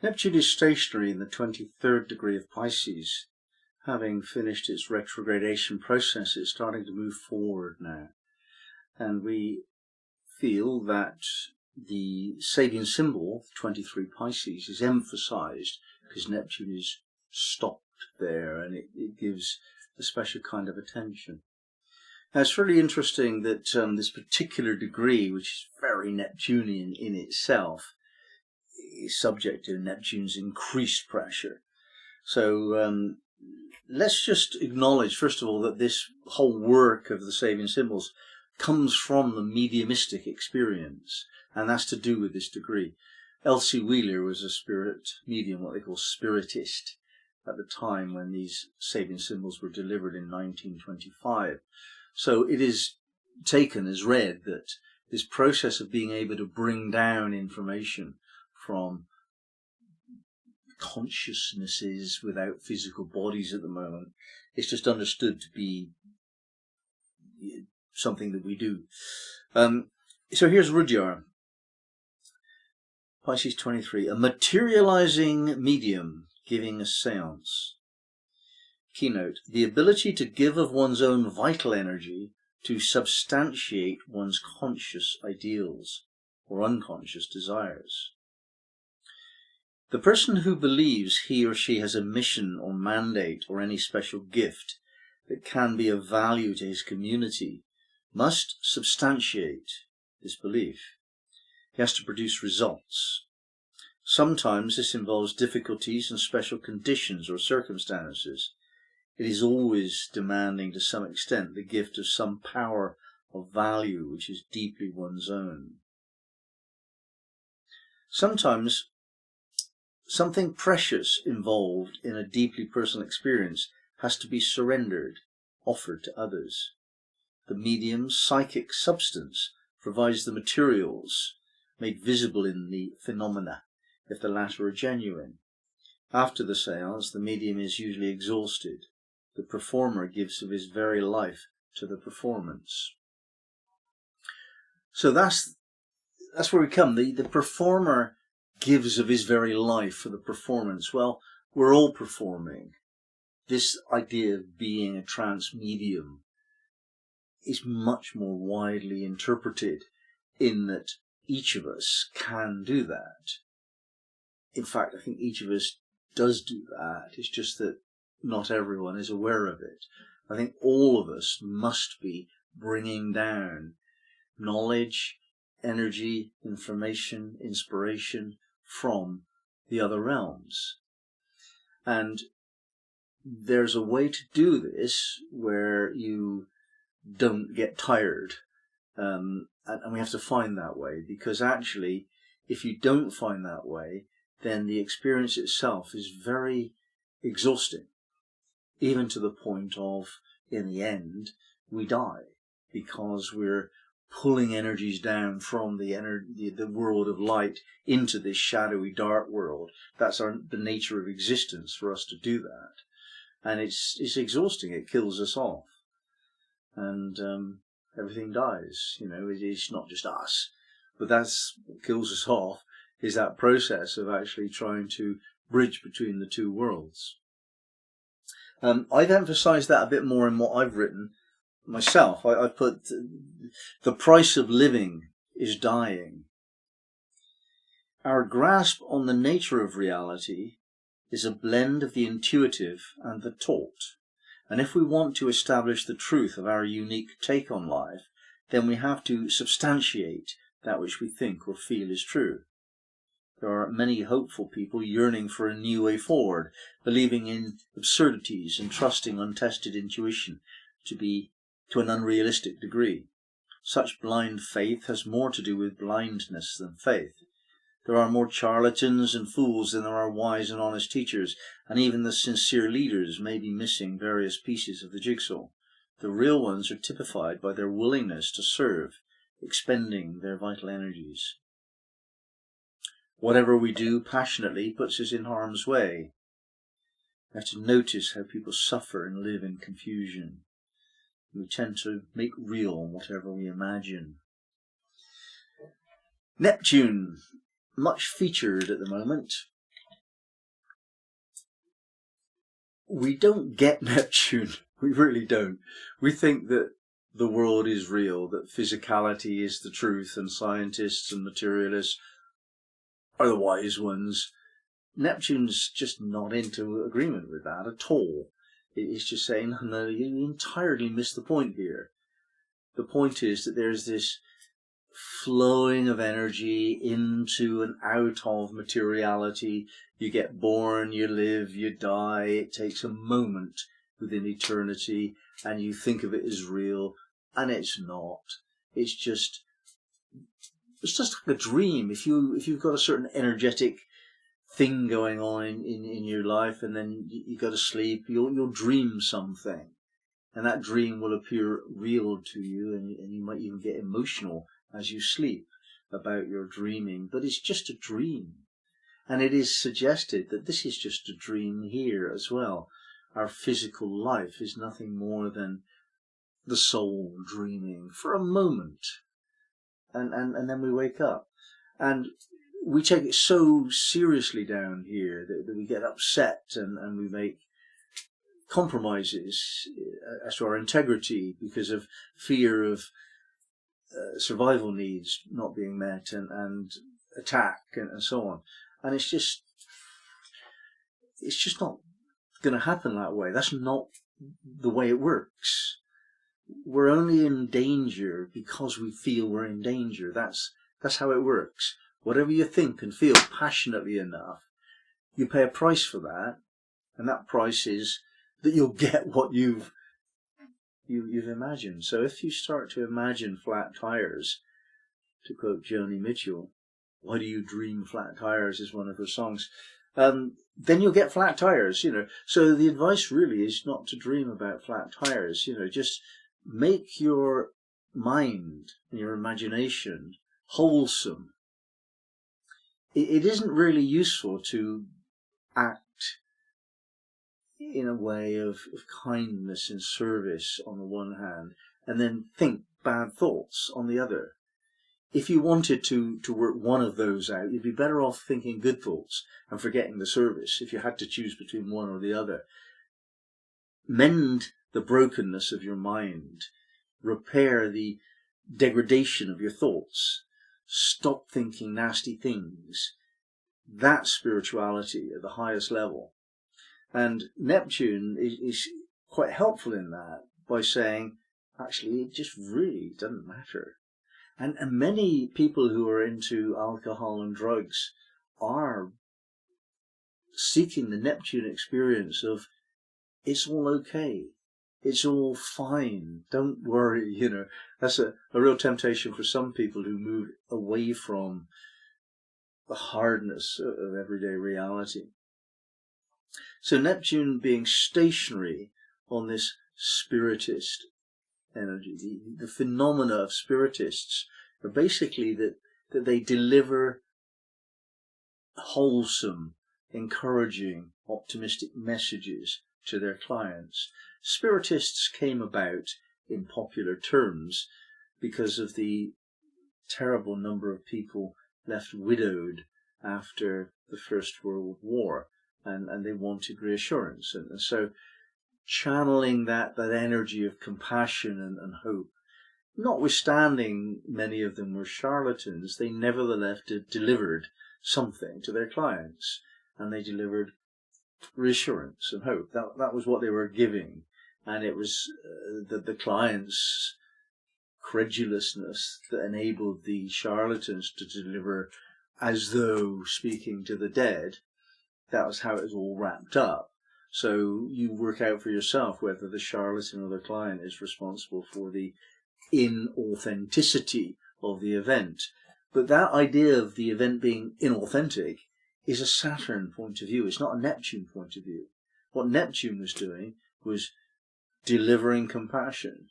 Neptune is stationary in the 23rd degree of Pisces. Having finished its retrogradation process, it's starting to move forward now. And we feel that the Sabian symbol, 23 Pisces, is emphasized because Neptune is stopped there, and it gives a special kind of attention. Now, it's really interesting that this particular degree, which is very Neptunian in itself, is subject to Neptune's increased pressure. So let's just acknowledge, first of all, that this whole work of the Sabian symbols comes from the mediumistic experience, and that's to do with this degree. Elsie Wheeler was a spirit medium, what they call spiritist, at the time when these Sabian symbols were delivered in 1925. So it is taken as read that this process of being able to bring down information from consciousnesses without physical bodies at the moment is just understood to be something that we do. So here's Rudyard, Pisces 23, a materializing medium giving a seance. Keynote: the ability to give of one's own vital energy to substantiate one's conscious ideals or unconscious desires. The person who believes he or she has a mission or mandate or any special gift that can be of value to his community must substantiate this belief. He has to produce results. Sometimes this involves difficulties and special conditions or circumstances. It is always demanding to some extent the gift of some power of value which is deeply one's own. Sometimes something precious involved in a deeply personal experience has to be surrendered, offered to others. The medium's psychic substance provides the materials made visible in the phenomena, if the latter are genuine. After the seance, the medium is usually exhausted. The performer gives of his very life to the performance. So that's where we come. The performer gives of his very life for the performance. Well, we're all performing. This idea of being a trance medium is much more widely interpreted in that each of us can do that. In fact, I think each of us does do that. It's just that not everyone is aware of it. I think all of us must be bringing down knowledge, energy, information, inspiration from the other realms. And there's a way to do this where you don't get tired. And we have to find that way, because actually, if you don't find that way, then the experience itself is very exhausting, even to the point of, in the end, we die, because we're pulling energies down from the world of light into this shadowy dark world. That's the nature of existence for us to do that. And it's exhausting. It kills us off. And everything dies. You know, it's not just us. But that's what kills us off, is that process of actually trying to bridge between the two worlds. I've emphasized that a bit more in what I've written myself. I've put the price of living is dying. Our grasp on the nature of reality is a blend of the intuitive and the taught. And if we want to establish the truth of our unique take on life, then we have to substantiate that which we think or feel is true. There are many hopeful people yearning for a new way forward, believing in absurdities and trusting untested intuition to an unrealistic degree. Such blind faith has more to do with blindness than faith. There are more charlatans and fools than there are wise and honest teachers, and even the sincere leaders may be missing various pieces of the jigsaw. The real ones are typified by their willingness to serve, expending their vital energies. Whatever we do passionately puts us in harm's way. We have to notice how people suffer and live in confusion. We tend to make real whatever we imagine. Neptune, much featured at the moment. we don't get Neptune. We really don't. We think that the world is real, that physicality is the truth, and scientists and materialists are the wise ones. Neptune's just not into agreement with that at all. It's just saying, no, you entirely missed the point here. The point is that there's this flowing of energy into and out of materiality. You get born, you live, you die. It takes a moment within eternity, and you think of it as real, and it's not. It's just like a dream. If you've got a certain energetic thing going on in your life, and then you go to sleep, you'll dream something, and that dream will appear real to you, and you might even get emotional as you sleep about your dreaming. But it's just a dream, and it is suggested that this is just a dream here as well. Our physical life is nothing more than the soul dreaming for a moment, and then we wake up, and we take it so seriously down here that we get upset, and we make compromises as to our integrity because of fear of survival needs not being met, and attack, and so on. And it's just not going to happen that way. That's not the way it works. We're only in danger because we feel we're in danger. That's how it works. Whatever you think and feel passionately enough, you pay a price for that, and that price is that you'll get what you've imagined. So if you start to imagine flat tires, to quote Joni Mitchell, "Why do you dream flat tires?" is one of her songs. Then you'll get flat tires, So the advice really is not to dream about flat tires, Just make your mind and your imagination wholesome. It isn't really useful to act in a way of kindness and service on the one hand, and then think bad thoughts on the other. If you wanted to work one of those out, you'd be better off thinking good thoughts and forgetting the service if you had to choose between one or the other. Mend the brokenness of your mind. Repair the degradation of your thoughts. Stop thinking nasty things. That's spirituality at the highest level. And Neptune is quite helpful in that by saying, actually, it just really doesn't matter. And many people who are into alcohol and drugs are seeking the Neptune experience of, it's all okay. It's all fine. Don't worry, That's a real temptation for some people who move away from the hardness of everyday reality. So Neptune being stationary on this spiritist energy, the phenomena of spiritists are basically that they deliver wholesome, encouraging, optimistic messages to their clients. Spiritists came about in popular terms because of the terrible number of people left widowed after the First World War, and they wanted reassurance. And so channeling that energy of compassion and hope, notwithstanding many of them were charlatans, they nevertheless delivered something to their clients, and they delivered reassurance and hope. That was what they were giving, and it was the clients' credulousness that enabled the charlatans to deliver as though speaking to the dead. That was how it was all wrapped up. So you work out for yourself whether the charlatan or the client is responsible for the inauthenticity of the event. But that idea of the event being inauthentic is a Saturn point of view. It's not a Neptune point of view. What Neptune was doing was delivering compassion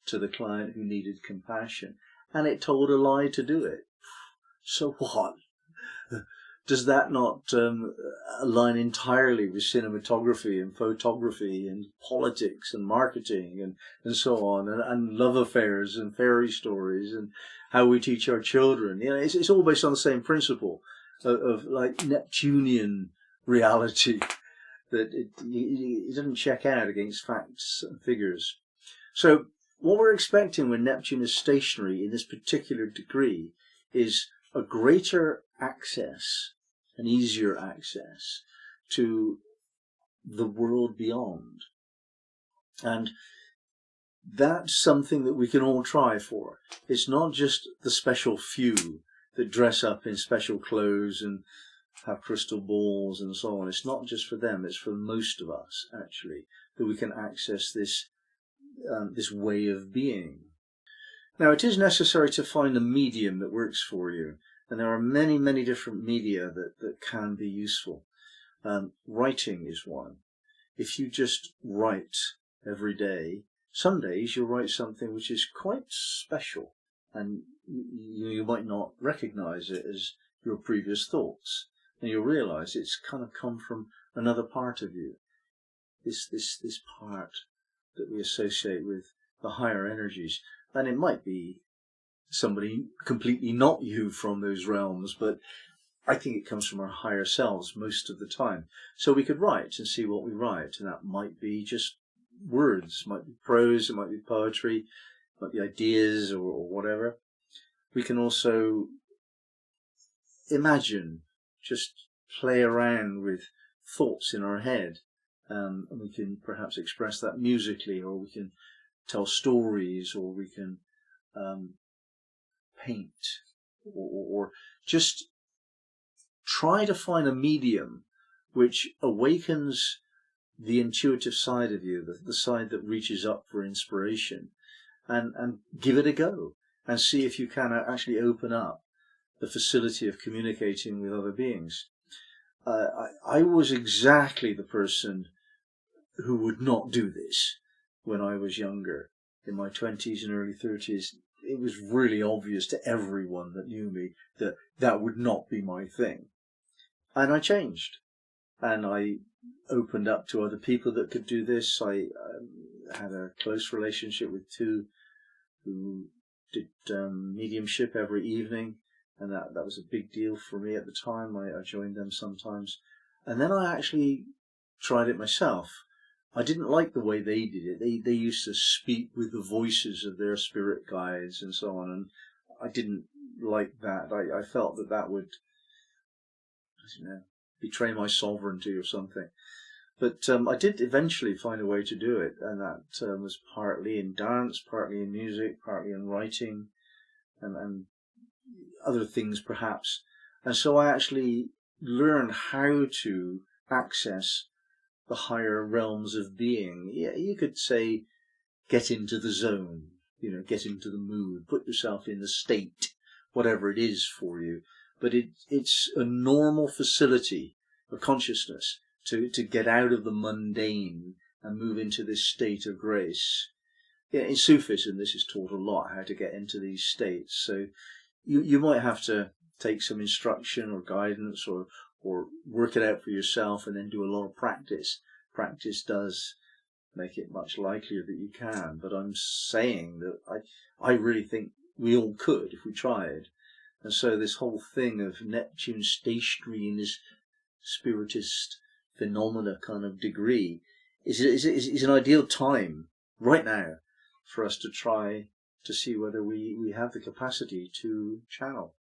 to the client who needed compassion. And it told a lie to do it. So what? Does that not align entirely with cinematography and photography and politics and marketing and so on, and love affairs and fairy stories and how we teach our children? It's all based on the same principle of like Neptunian reality. that it doesn't check out against facts and figures. So what we're expecting when Neptune is stationary in this particular degree is a greater access, an easier access to the world beyond. And that's something that we can all try for. It's not just the special few that dress up in special clothes and have crystal balls and so on. It's not just for them, it's for most of us, actually, that we can access this this way of being. Now, it is necessary to find a medium that works for you, and there are many, many different media that can be useful. Writing is one. If you just write every day, some days you'll write something which is quite special, and you might not recognize it as your previous thoughts, and you'll realize it's kind of come from another part of you, this part that we associate with the higher energies. And it might be somebody completely not you from those realms, but I think it comes from our higher selves most of the time. So we could write and see what we write, and that might be just words, it might be prose, it might be poetry, it might be ideas or whatever. We can also imagine, just play around with thoughts in our head, and we can perhaps express that musically, or we can tell stories, or we can paint, or just try to find a medium which awakens the intuitive side of you, the side that reaches up for inspiration, and give it a go and see if you can actually open up the facility of communicating with other beings. I was exactly the person who would not do this when I was younger, in my 20s and early 30s. It was really obvious to everyone that knew me that that would not be my thing. And I changed, and I opened up to other people that could do this. I had a close relationship with two who did mediumship every evening, and that was a big deal for me at the time. I joined them sometimes. And then I actually tried it myself. I didn't like the way they did it. They used to speak with the voices of their spirit guides and so on, and I didn't like that. I felt that would, I don't know, betray my sovereignty or something. But I did eventually find a way to do it, and that was partly in dance, partly in music, partly in writing, and other things perhaps. And so I actually learned how to access the higher realms of being. Yeah, you could say get into the zone, get into the mood, put yourself in the state, whatever it is for you. But it's a normal facility of consciousness to get out of the mundane and move into this state of grace. Yeah, in Sufism, this is taught a lot, how to get into these states. So you might have to take some instruction or guidance, or work it out for yourself, and then do a lot of practice. Practice does make it much likelier that you can. But I'm saying that I really think we all could if we tried. And so this whole thing of Neptune stationary in this spiritist phenomena kind of degree is an ideal time right now for us to try to see whether we have the capacity to channel.